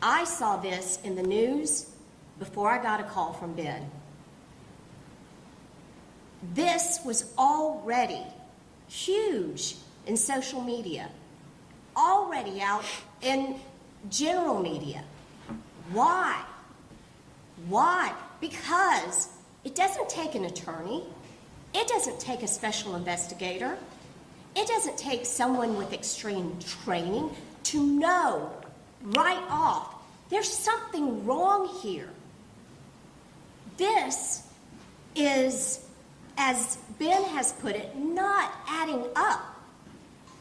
S21: I saw this in the news before I got a call from Ben. This was already huge in social media, already out in general media. Why? Why? Because it doesn't take an attorney. It doesn't take a special investigator. It doesn't take someone with extreme training to know right off there's something wrong here. This is, as Ben has put it, not adding up.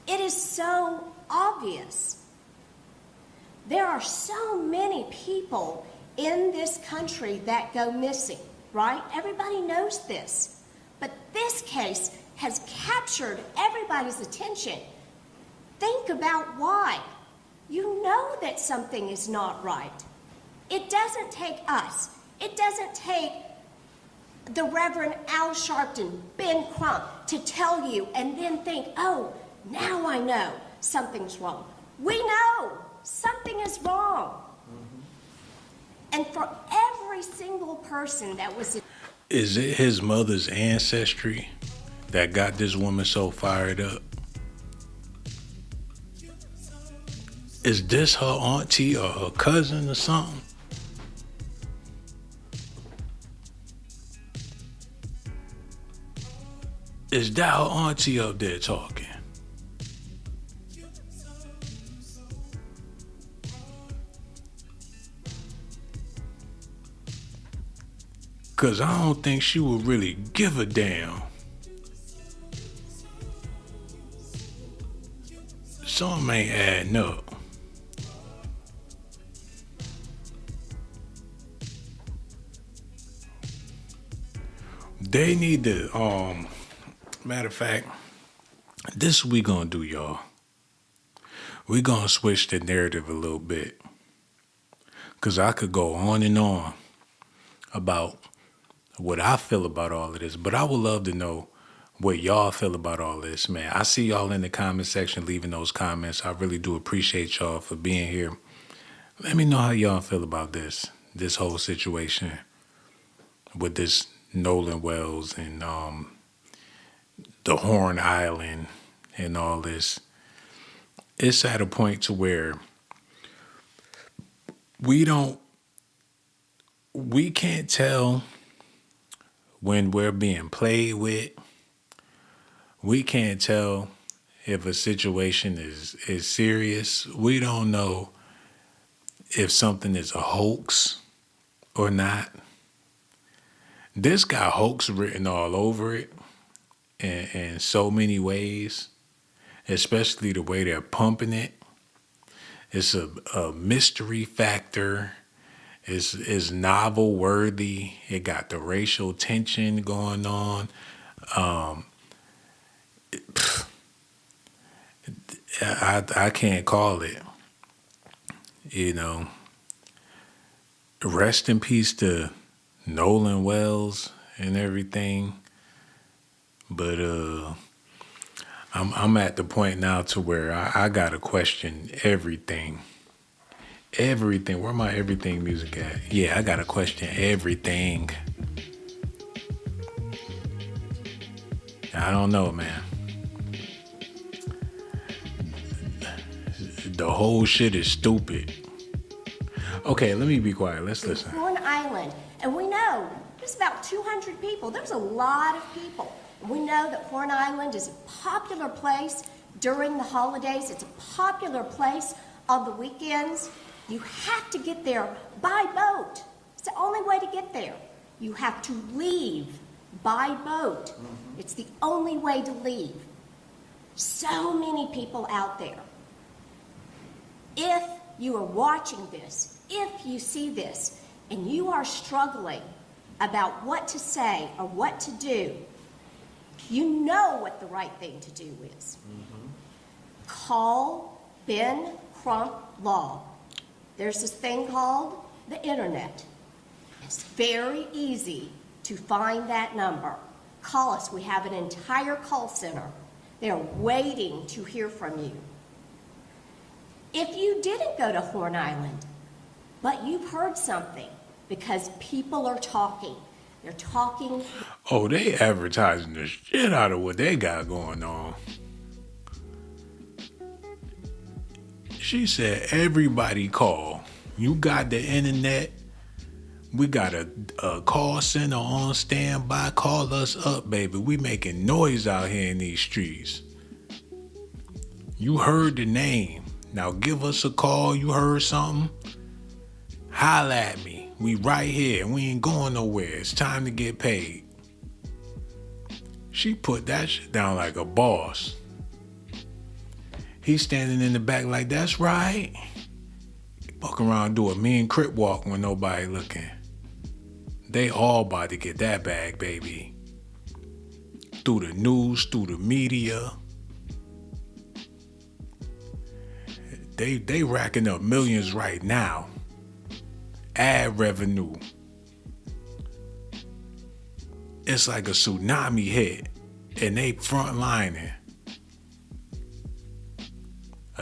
S21: It is so obvious. There are so many people in this country that go missing, right? Everybody knows this. But this case has captured everybody's attention. Think about why. You know that something is not right. It doesn't take us. It doesn't take the Reverend Al Sharpton, Ben Crump, to tell you and then think, oh, now I know something's wrong. We know Something is wrong. And for every single person that was in
S1: Is it his mother's ancestry that got this woman so fired up? Is this her auntie or her cousin or something? Is that her auntie up there talking? Cause I don't think she would really give a damn. Something ain't adding up. They need to, matter of fact, this we gonna do, y'all. We gonna switch the narrative a little bit. Cause I could go on and on about what I feel about all of this, but I would love to know what y'all feel about all this, man. I see y'all in the comment section leaving those comments. I really do appreciate y'all for being here. Let me know how y'all feel about this whole situation with this Nolan Wells and the Horn Island and all this. It's at a point to where we can't tell when we're being played with. We can't tell if a situation is serious. We don't know if something is a hoax or not. This got hoax written all over it in so many ways, especially the way they're pumping it. It's a mystery factor. It's novel worthy. It got the racial tension going on. I can't call it. You know, rest in peace to Nolan Wells and everything. But I'm at the point now to where I gotta question everything. Everything. Where my everything music at? Yeah, I gotta question everything. I don't know, man. The whole shit is stupid. Okay, let me be quiet. Let's listen.
S21: Horn Island, and we know there's about 200 people. There's a lot of people. We know that Horn Island is a popular place during the holidays. It's a popular place on the weekends. You have to get there by boat. It's the only way to get there. You have to leave by boat. It's the only way to leave. So many people out there. If you are watching this, if you see this, and you are struggling about what to say or what to do, you know what the right thing to do is. Call Ben Crump Law. There's this thing called the internet. It's very easy to find that number. Call us. We have an entire call center. They're waiting to hear from you. If you didn't go to Horn Island, but you've heard something, because people are talking. They're talking.
S1: Oh, they advertising the shit out of what they got going on. She said, everybody call. You got the internet. We got a call center on standby. Call us up, baby. We making noise out here in these streets. You heard the name. Now give us a call. You heard something? Holla at me. We right here. We ain't going nowhere. It's time to get paid. She put that shit down like a boss. He's standing in the back like, that's right. Walk around, do a mean crip walk when nobody looking. They all about to get that bag, baby. Through the news, through the media. They racking up millions right now. Ad revenue. It's like a tsunami hit, and they frontlining.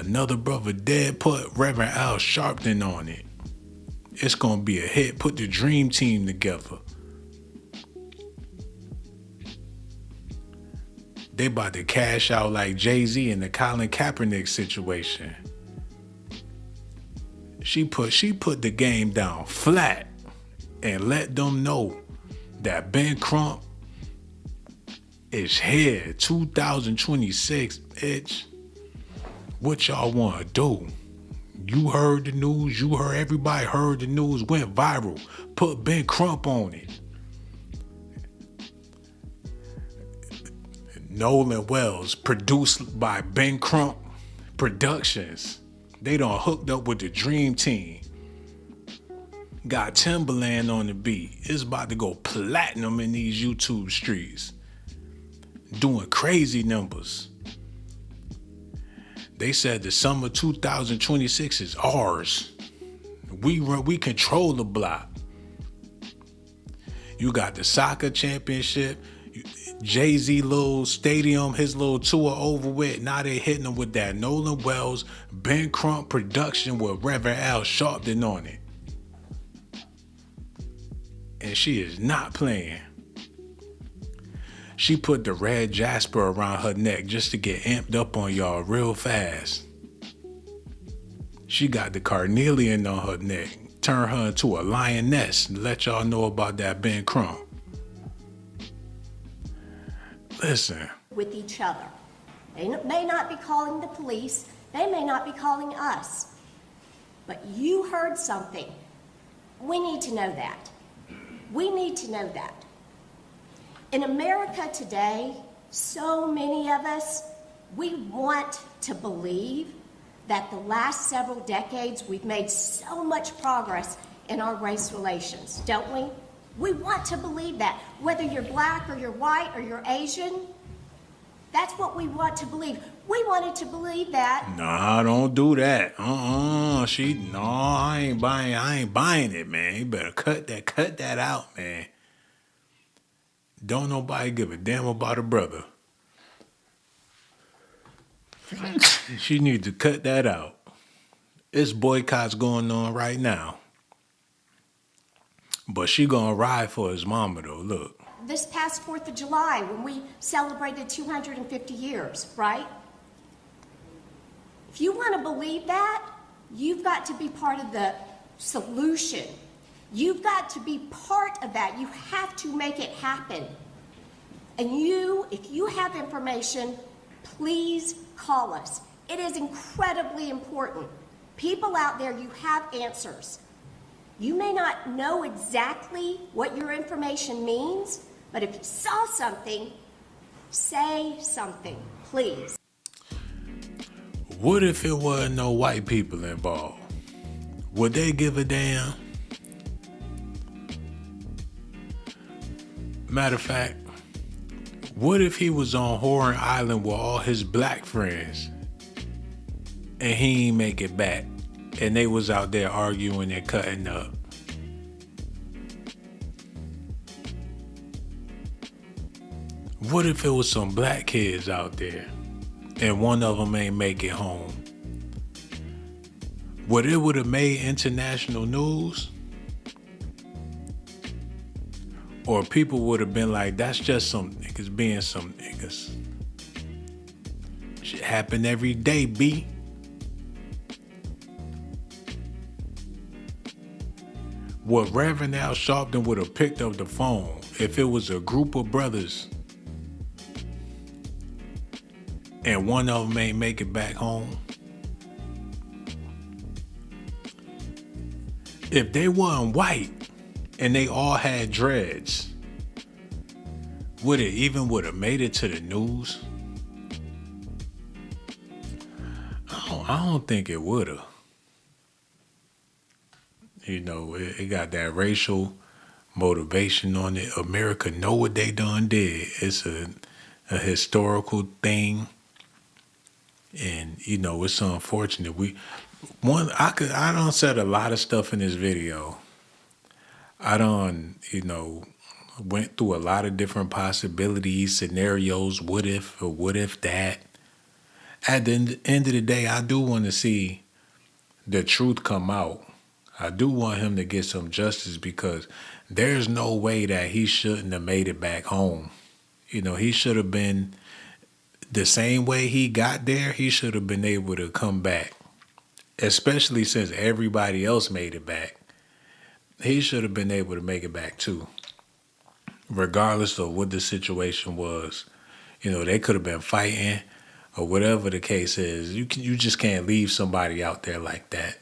S1: Another brother dead, put Reverend Al Sharpton on it. It's gonna be a hit. Put the dream team together. They about to cash out like Jay-Z in the Colin Kaepernick situation. She put the game down flat and let them know that Ben Crump is here. 2026, bitch. What y'all want to do? You heard the news. Everybody heard the news. Went viral. Put Ben Crump on it. Nolan Wells, produced by Ben Crump Productions. They done hooked up with the Dream Team. Got Timberland on the beat. It's about to go platinum in these YouTube streets. Doing crazy numbers. They said the summer 2026 is ours. We control the block. You got the soccer championship. Jay-Z little stadium, his little tour over with. Now they hitting him with that Nolan Wells, Ben Crump production with Reverend Al Sharpton on it. And she is not playing. She put the red jasper around her neck just to get amped up on y'all real fast. She got the carnelian on her neck. Turn her into a lioness and let y'all know about that Ben Crump. Listen.
S21: With each other. They may not be calling the police. They may not be calling us. But you heard something. We need to know that. We need to know that. In America today, so many of us, we want to believe that the last several decades we've made so much progress in our race relations, don't we? We want to believe that. Whether you're black or you're white or you're Asian, that's what we want to believe. We wanted to believe that.
S1: Nah, don't do that. I ain't buying it, man. You better cut that out, man. Don't nobody give a damn about a brother. She needs to cut that out. It's boycotts going on right now. But she gonna ride for his mama though, look.
S21: This past 4th of July, when we celebrated 250 years, right? If you want to believe that, you've got to be part of the solution. You've got to be part of that. You have to make it happen. And if you have information, please call us. It is incredibly important. People out there, you have answers. You may not know exactly what your information means, but if you saw something, say something, please.
S1: What if it wasn't no white people involved? Would they give a damn? Matter of fact, what if he was on Horn Island with all his black friends and he ain't make it back and they was out there arguing and cutting up? What if it was some black kids out there and one of them ain't make it home? Would have made international news? Or people would have been like, that's just some niggas being some niggas. Shit happen every day, B. What Reverend Al Sharpton would have picked up the phone if it was a group of brothers and one of them ain't make it back home. If they weren't white and they all had dreads, would it have made it to the news? I don't think it would have. You know, it got that racial motivation on it. America know what they done did. It's a historical thing. And, you know, it's so unfortunate. I done said a lot of stuff in this video. I done, went through a lot of different possibilities, scenarios, what if or what if that. at the end of the day, I do want to see the truth come out. I do want him to get some justice because there's no way that he shouldn't have made it back home. You know, he should have been the same way he got there, he should have been able to come back. Especially since everybody else made it back. He should have been able to make it back too. Regardless of what the situation was. You know, they could have been fighting or whatever the case is. You just can't leave somebody out there like that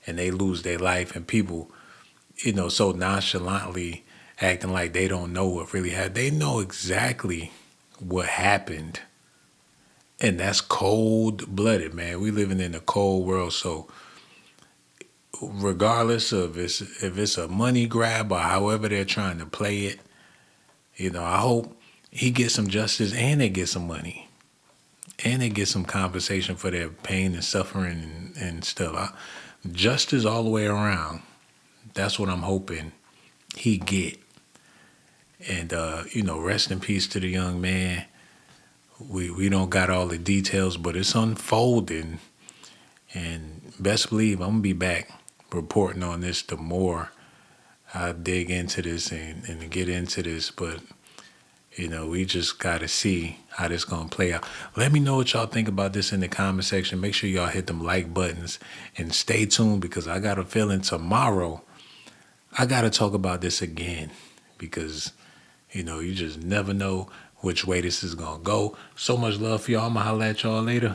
S1: and they lose their life, and people, you know, so nonchalantly acting like they don't know what really happened. They know exactly what happened. And that's cold-blooded, man. We living in a cold world, so regardless of if it's a money grab or however they're trying to play it, you know, I hope he gets some justice and they get some money. And they get some compensation for their pain and suffering and stuff. Justice all the way around. That's what I'm hoping he get. And, you know, rest in peace to the young man. We don't got all the details, but it's unfolding. And best believe I'm going to be back reporting on this the more I dig into this and get into this. But, you know, we just got to see how this going to play out. Let me know what y'all think about this in the comment section. Make sure y'all hit them like buttons and stay tuned because I got a feeling tomorrow I got to talk about this again because, you know, you just never know which way this is going to go. So much love for y'all. I'm going to holler at y'all later.